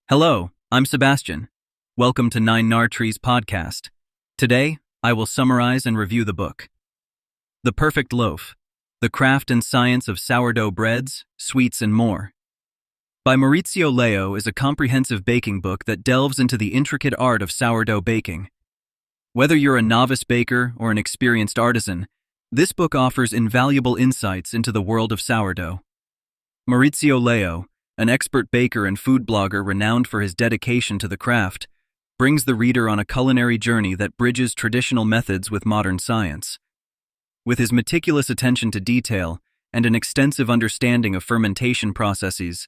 Hello, I'm Sebastian. Welcome to Nine Trees podcast. Today, I will summarize and review the book, The Perfect Loaf, The Craft and Science of Sourdough Breads, Sweets, and More. By Maurizio Leo is a comprehensive baking book that delves into the intricate art of sourdough baking. Whether you're a novice baker or an experienced artisan, this book offers invaluable insights into the world of sourdough. Maurizio Leo, an expert baker and food blogger renowned for his dedication to the craft, brings the reader on a culinary journey that bridges traditional methods with modern science. With his meticulous attention to detail and an extensive understanding of fermentation processes,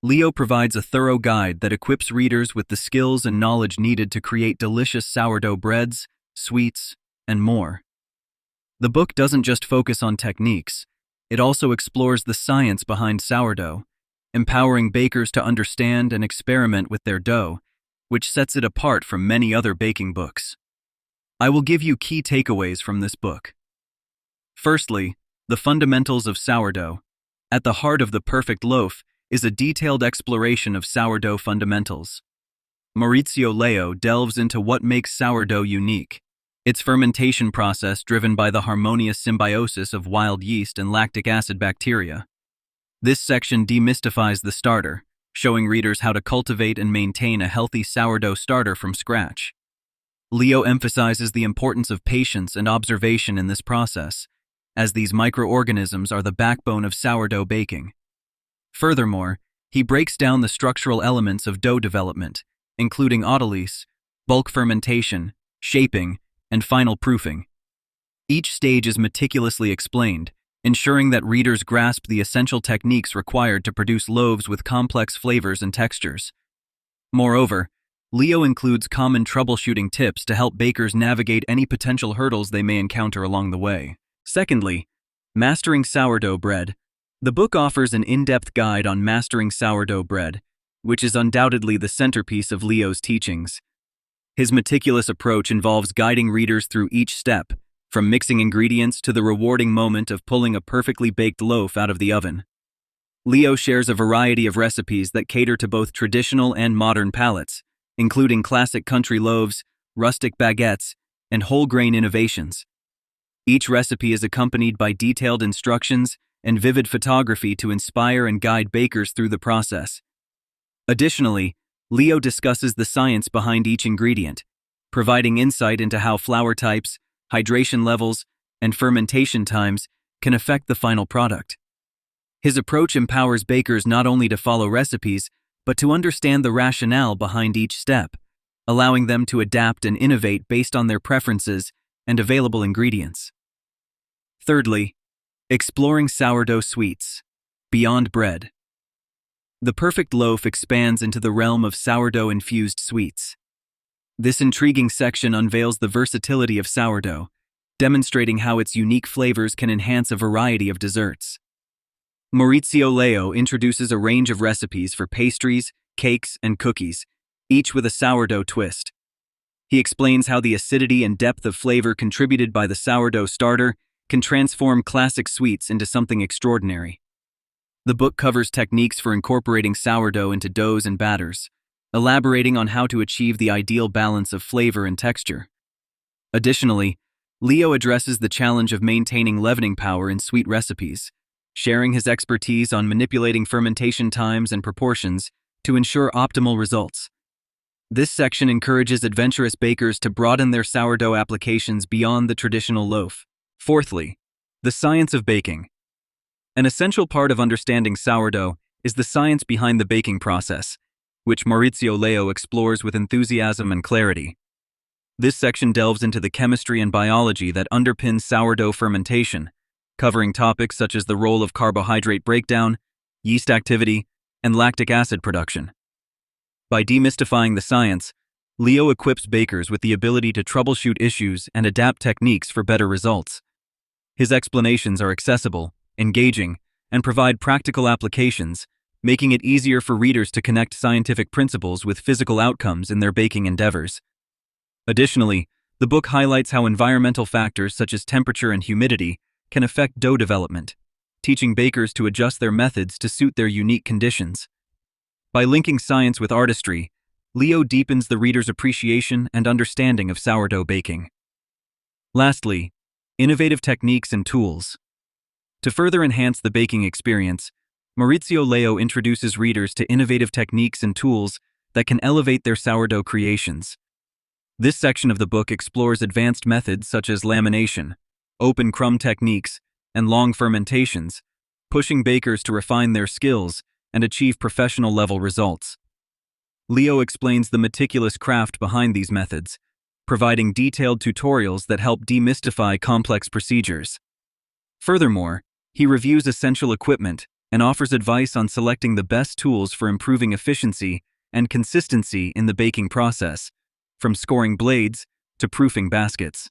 Leo provides a thorough guide that equips readers with the skills and knowledge needed to create delicious sourdough breads, sweets, and more. The book doesn't just focus on techniques, it also explores the science behind sourdough, empowering bakers to understand and experiment with their dough, which sets it apart from many other baking books. I will give you key takeaways from this book. Firstly, the fundamentals of sourdough. At the heart of The Perfect Loaf is a detailed exploration of sourdough fundamentals. Maurizio Leo delves into what makes sourdough unique, its fermentation process driven by the harmonious symbiosis of wild yeast and lactic acid bacteria. This section demystifies the starter, showing readers how to cultivate and maintain a healthy sourdough starter from scratch. Leo emphasizes the importance of patience and observation in this process, as these microorganisms are the backbone of sourdough baking. Furthermore, he breaks down the structural elements of dough development, including autolyse, bulk fermentation, shaping, and final proofing. Each stage is meticulously explained, ensuring that readers grasp the essential techniques required to produce loaves with complex flavors and textures. Moreover, Leo includes common troubleshooting tips to help bakers navigate any potential hurdles they may encounter along the way. Secondly, mastering sourdough bread. The book offers an in-depth guide on mastering sourdough bread, which is undoubtedly the centerpiece of Leo's teachings. His meticulous approach involves guiding readers through each step, from mixing ingredients to the rewarding moment of pulling a perfectly baked loaf out of the oven. Leo shares a variety of recipes that cater to both traditional and modern palates, including classic country loaves, rustic baguettes, and whole grain innovations. Each recipe is accompanied by detailed instructions and vivid photography to inspire and guide bakers through the process. Additionally, Leo discusses the science behind each ingredient, providing insight into how flour types, hydration levels, and fermentation times can affect the final product. His approach empowers bakers not only to follow recipes, but to understand the rationale behind each step, allowing them to adapt and innovate based on their preferences and available ingredients. Thirdly, exploring sourdough sweets, beyond bread. The Perfect Loaf expands into the realm of sourdough-infused sweets. This intriguing section unveils the versatility of sourdough, demonstrating how its unique flavors can enhance a variety of desserts. Maurizio Leo introduces a range of recipes for pastries, cakes, and cookies, each with a sourdough twist. He explains how the acidity and depth of flavor contributed by the sourdough starter can transform classic sweets into something extraordinary. The book covers techniques for incorporating sourdough into doughs and batters, elaborating on how to achieve the ideal balance of flavor and texture. Additionally, Leo addresses the challenge of maintaining leavening power in sweet recipes, sharing his expertise on manipulating fermentation times and proportions to ensure optimal results. This section encourages adventurous bakers to broaden their sourdough applications beyond the traditional loaf. Fourthly, the science of baking. An essential part of understanding sourdough is the science behind the baking process, which Maurizio Leo explores with enthusiasm and clarity. This section delves into the chemistry and biology that underpins sourdough fermentation, covering topics such as the role of carbohydrate breakdown, yeast activity, and lactic acid production. By demystifying the science, Leo equips bakers with the ability to troubleshoot issues and adapt techniques for better results. His explanations are accessible, engaging, and provide practical applications, making it easier for readers to connect scientific principles with physical outcomes in their baking endeavors. Additionally, the book highlights how environmental factors such as temperature and humidity can affect dough development, teaching bakers to adjust their methods to suit their unique conditions. By linking science with artistry, Leo deepens the reader's appreciation and understanding of sourdough baking. Lastly, innovative techniques and tools. To further enhance the baking experience, Maurizio Leo introduces readers to innovative techniques and tools that can elevate their sourdough creations. This section of the book explores advanced methods such as lamination, open crumb techniques, and long fermentations, pushing bakers to refine their skills and achieve professional-level results. Leo explains the meticulous craft behind these methods, providing detailed tutorials that help demystify complex procedures. Furthermore, he reviews essential equipment and offers advice on selecting the best tools for improving efficiency and consistency in the baking process, from scoring blades to proofing baskets.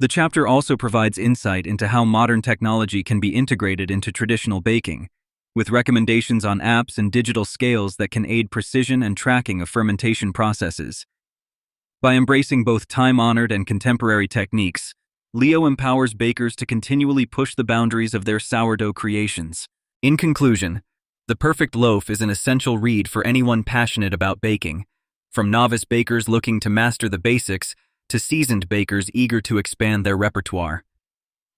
The chapter also provides insight into how modern technology can be integrated into traditional baking, with recommendations on apps and digital scales that can aid precision and tracking of fermentation processes. By embracing both time-honored and contemporary techniques, Leo empowers bakers to continually push the boundaries of their sourdough creations. In conclusion, The Perfect Loaf is an essential read for anyone passionate about baking, from novice bakers looking to master the basics to seasoned bakers eager to expand their repertoire.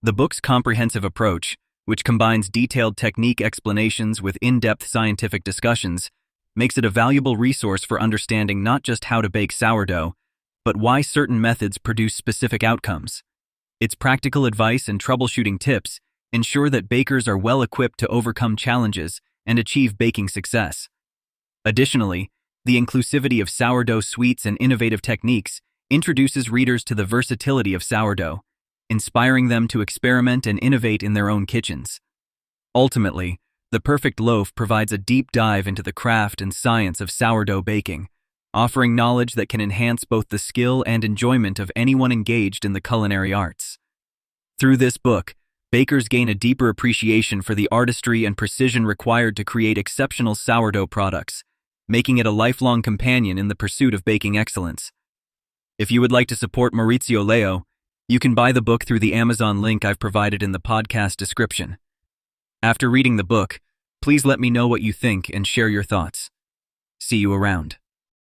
The book's comprehensive approach, which combines detailed technique explanations with in-depth scientific discussions, makes it a valuable resource for understanding not just how to bake sourdough, but why certain methods produce specific outcomes. Its practical advice and troubleshooting tips ensure that bakers are well equipped to overcome challenges and achieve baking success. Additionally, the inclusivity of sourdough sweets and innovative techniques introduces readers to the versatility of sourdough, inspiring them to experiment and innovate in their own kitchens. Ultimately, The Perfect Loaf provides a deep dive into the craft and science of sourdough baking, offering knowledge that can enhance both the skill and enjoyment of anyone engaged in the culinary arts. Through this book, bakers gain a deeper appreciation for the artistry and precision required to create exceptional sourdough products, making it a lifelong companion in the pursuit of baking excellence. If you would like to support Maurizio Leo, you can buy the book through the Amazon link I've provided in the podcast description. After reading the book, please let me know what you think and share your thoughts. See you around.